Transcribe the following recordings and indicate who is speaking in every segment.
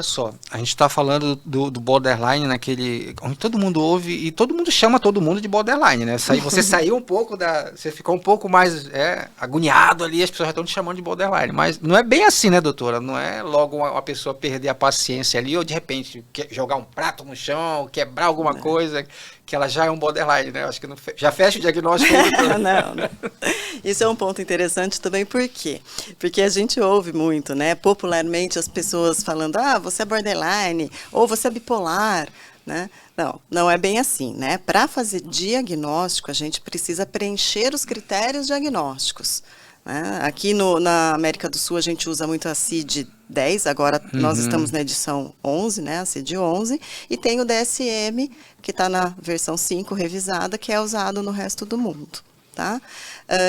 Speaker 1: Só, a gente está falando do borderline naquele, onde todo mundo ouve e todo mundo chama todo mundo de borderline, né? Você saiu um pouco você ficou um pouco mais agoniado ali, as pessoas já estão te chamando de borderline, mas não é bem assim, né, doutora? Não é logo uma pessoa perder a paciência ali ou de repente jogar um prato no chão, quebrar alguma coisa, que ela já é um borderline, né? Acho que não já fecha o diagnóstico aí, doutora.
Speaker 2: Não. Isso é um ponto interessante também, por quê? Porque a gente ouve muito, né, popularmente as pessoas falando, você é borderline, ou você é bipolar, né? Não é bem assim, né? Para fazer diagnóstico, a gente precisa preencher os critérios diagnósticos, né? Aqui na América do Sul a gente usa muito a CID-10, agora nós estamos na edição 11, né, a CID-11, e tem o DSM, que está na versão 5 revisada, que é usado no resto do mundo. Tá?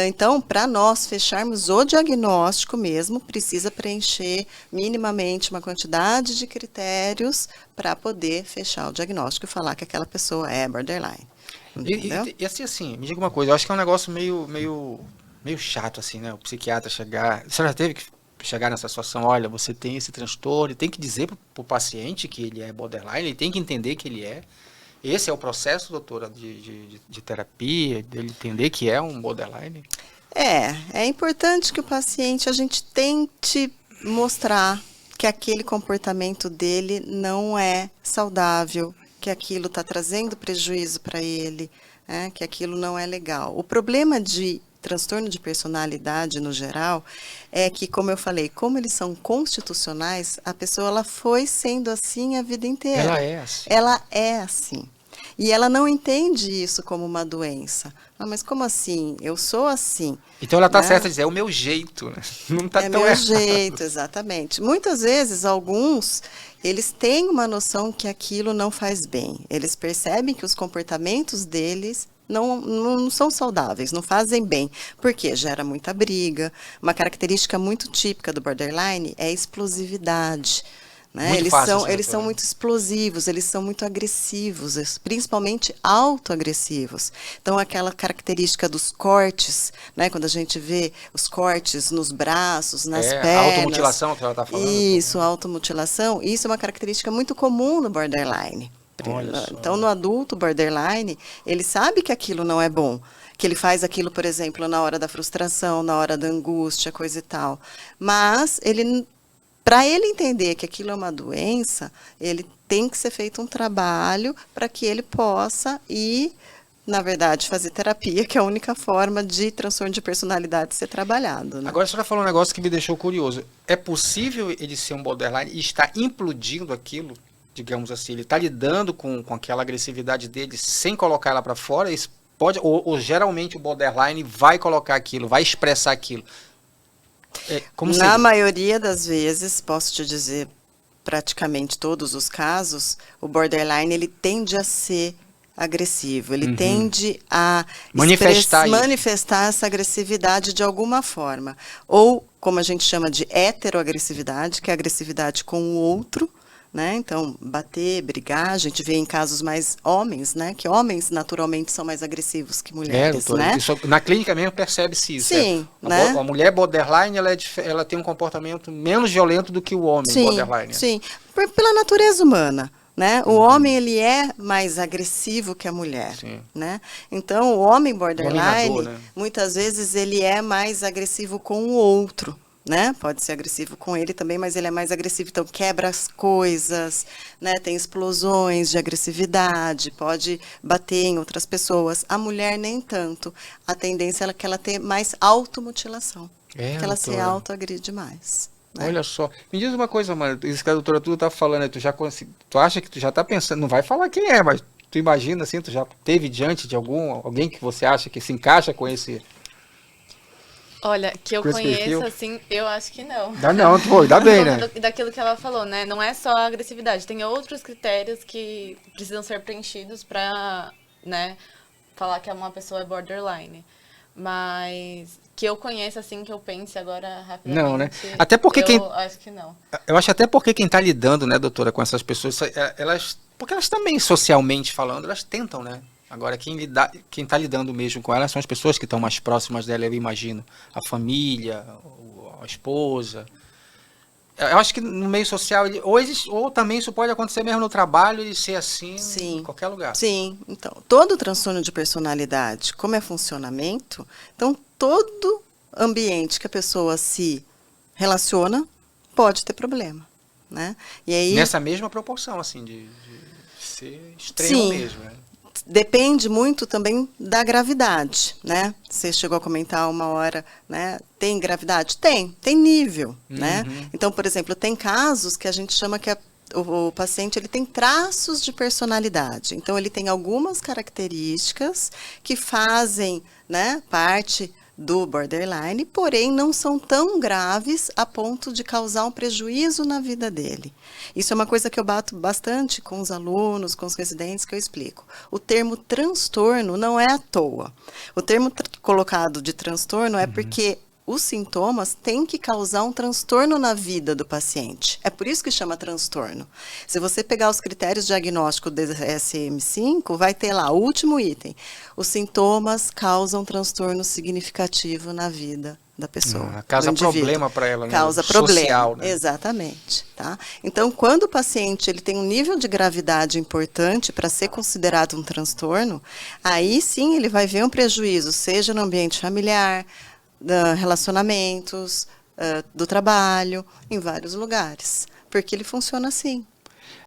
Speaker 2: Então, para nós fecharmos o diagnóstico mesmo, precisa preencher minimamente uma quantidade de critérios para poder fechar o diagnóstico e falar que aquela pessoa é borderline.
Speaker 1: E assim, me diga uma coisa, eu acho que é um negócio meio chato, assim, né? O psiquiatra chegar. Você já teve que chegar nessa situação, olha, você tem esse transtorno, e tem que dizer pro paciente que ele é borderline, ele tem que entender que ele é. Esse é o processo, doutora, de terapia, dele entender que é um borderline?
Speaker 2: É importante que o paciente, a gente tente mostrar que aquele comportamento dele não é saudável, que aquilo está trazendo prejuízo para ele, né, que aquilo não é legal. O problema de transtorno de personalidade no geral é que, como eu falei, como eles são constitucionais, a pessoa ela foi sendo assim a vida inteira.
Speaker 1: Ela é assim.
Speaker 2: Ela é assim. E ela não entende isso como uma doença. Mas como assim? Eu sou assim.
Speaker 1: Então ela está certa de dizer, é o meu jeito, né? Não está tão errado.
Speaker 2: É meu jeito, exatamente. Muitas vezes, alguns, eles têm uma noção que aquilo não faz bem. Eles percebem que os comportamentos deles não são saudáveis, não fazem bem. Por quê? Gera muita briga. Uma característica muito típica do borderline é a explosividade. Né? Eles são muito explosivos, eles são muito agressivos, principalmente autoagressivos. Então, aquela característica dos cortes, né? Quando a gente vê os cortes nos braços, nas pernas.
Speaker 1: A automutilação que ela está falando.
Speaker 2: Isso, a automutilação. Isso é uma característica muito comum no borderline. Então, no adulto borderline, ele sabe que aquilo não é bom. Que ele faz aquilo, por exemplo, na hora da frustração, na hora da angústia, coisa e tal. Mas para ele entender que aquilo é uma doença, ele tem que ser feito um trabalho para que ele possa ir, na verdade, fazer terapia, que é a única forma de transtorno de personalidade ser trabalhado. Né?
Speaker 1: Agora, a senhora falou um negócio que me deixou curioso. É possível ele ser um borderline e estar implodindo aquilo, digamos assim, ele está lidando com aquela agressividade dele sem colocar ela para fora? Isso pode, ou geralmente o borderline vai colocar aquilo, vai expressar aquilo?
Speaker 2: Na maioria das vezes, posso te dizer, praticamente todos os casos, o borderline ele tende a ser agressivo, ele tende a manifestar essa agressividade de alguma forma. Ou, como a gente chama de heteroagressividade, que é a agressividade com o outro, né? Então, bater, brigar, a gente vê em casos mais homens, né? Que homens naturalmente são mais agressivos que mulheres,
Speaker 1: doutora,
Speaker 2: né?
Speaker 1: Isso, na clínica mesmo percebe-se isso.
Speaker 2: Sim, né?
Speaker 1: A mulher borderline, ela tem um comportamento menos violento do que o homem borderline.
Speaker 2: Sim, pela natureza humana. Né? O homem ele é mais agressivo que a mulher, né? Então o homem borderline, né? Muitas vezes ele é mais agressivo com o outro, né? Pode ser agressivo com ele também, mas ele é mais agressivo, então quebra as coisas, né? Tem explosões de agressividade, pode bater em outras pessoas. A mulher nem tanto. A tendência é que ela tenha mais automutilação, que ela se autoagride mais. Né?
Speaker 1: Olha só, me diz uma coisa, mano, isso que a doutora tudo tá falando, tu acha que tu já tá pensando, não vai falar quem é, mas tu imagina assim, tu já teve diante de alguém que você acha que se encaixa com esse...
Speaker 3: Olha, que eu conheço, assim, eu acho que não.
Speaker 1: Dá bem, né?
Speaker 3: Daquilo que ela falou, né? Não é só a agressividade, tem outros critérios que precisam ser preenchidos pra, né, falar que uma pessoa é borderline. Mas que eu conheço, assim, que eu pense agora rapidamente.
Speaker 1: Não, né? Até porque
Speaker 3: acho que não.
Speaker 1: Eu acho até porque quem está lidando, né, doutora, com essas pessoas, porque elas também, socialmente falando, elas tentam, né? Agora, quem está lidando mesmo com elas são as pessoas que estão mais próximas dela, eu imagino. A família, a esposa. Eu acho que no meio social, ou também isso pode acontecer mesmo no trabalho e ser assim em qualquer lugar.
Speaker 2: Sim, então, todo transtorno de personalidade, como é funcionamento, então todo ambiente que a pessoa se relaciona pode ter problema, né? E aí,
Speaker 1: nessa mesma proporção, assim, de ser extremo mesmo, né?
Speaker 2: Depende muito também da gravidade, né? Você chegou a comentar uma hora, né? Tem gravidade? Tem nível, né? Então, por exemplo, tem casos que a gente chama que o paciente ele tem traços de personalidade. Então, ele tem algumas características que fazem, né, parte do borderline, porém não são tão graves a ponto de causar um prejuízo na vida dele. Isso é uma coisa que eu bato bastante com os alunos, com os residentes, que eu explico. O termo transtorno não é à toa. O termo colocado de transtorno é porque os sintomas têm que causar um transtorno na vida do paciente. É por isso que chama transtorno. Se você pegar os critérios diagnósticos do DSM-5, vai ter lá, o último item. Os sintomas causam transtorno significativo na vida da pessoa.
Speaker 1: Causa problema para ela, né?
Speaker 2: Causa problema,
Speaker 1: social, né?
Speaker 2: Exatamente. Tá? Então, quando o paciente ele tem um nível de gravidade importante para ser considerado um transtorno, aí sim ele vai ver um prejuízo, seja no ambiente familiar, relacionamentos, do trabalho, em vários lugares. Porque ele funciona assim.